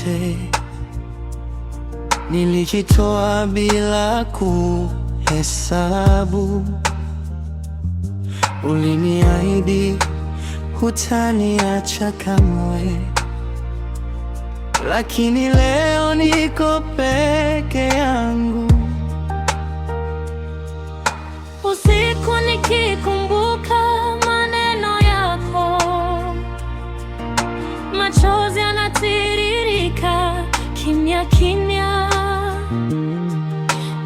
yote, nilijitoa bila kuhesabu. Uliniahidi hutaniacha kamwe, lakini leo niko peke yangu. Usiku nikikumbuka maneno yako, machozi yanatiririka kimya kimya.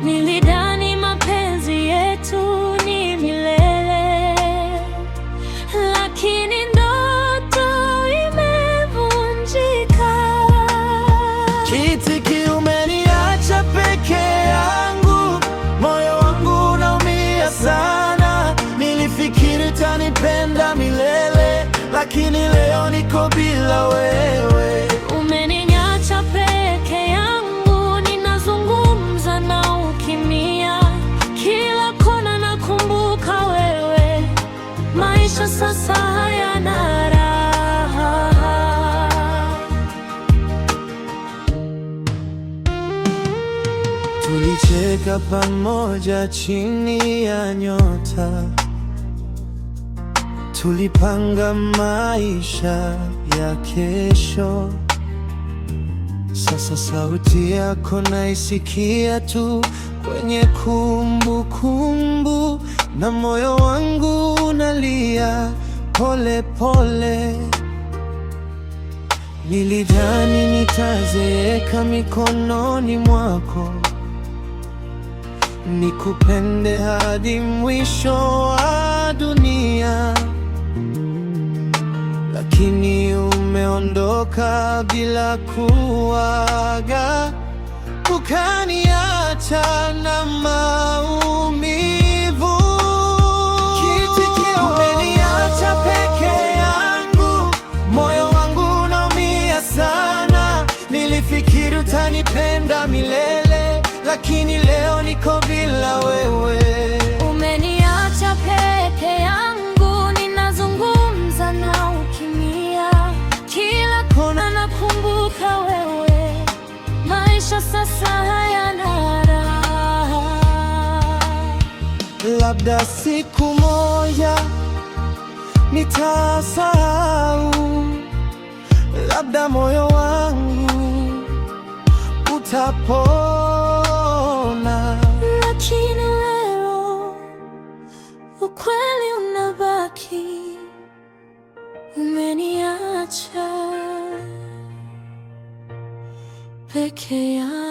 Nilidhani mapenzi yetu ni milele, lakini ndoto imevunjika. Kitiki, umeniacha peke yangu, moyo wangu unaumia sana. Nilifikiri utanipenda milele, lakini leo niko bila wewe. Umeniacha peke yangu, ninazungumza na ukimya. Kila kona nakumbuka wewe, maisha sasa hayana raha. Tulicheka pamoja chini ya nyota, tulipanga maisha ya kesho. Sasa sauti yako naisikia tu kwenye kumbukumbu, na moyo wangu unalia pole pole. Nilidhani nitazeeka mikononi mwako, nikupende hadi mwisho wa dunia, lakini umeondoka bila kuaga, ukaniacha na maumivu. Kitiki, umeniacha peke yangu, moyo wangu unaumia sana. Nilifikiri utanipenda milele, lakini leo niko bila wewe. Umeniacha peke yangu, ninazungumza na ukimya. Kila kona nakumbuka wewe, maisha sasa hayana raha. Labda siku moja nitasahau, labda moyo wangu utapona, lakini leo ukweli unabaki. Umeniacha peke yangu.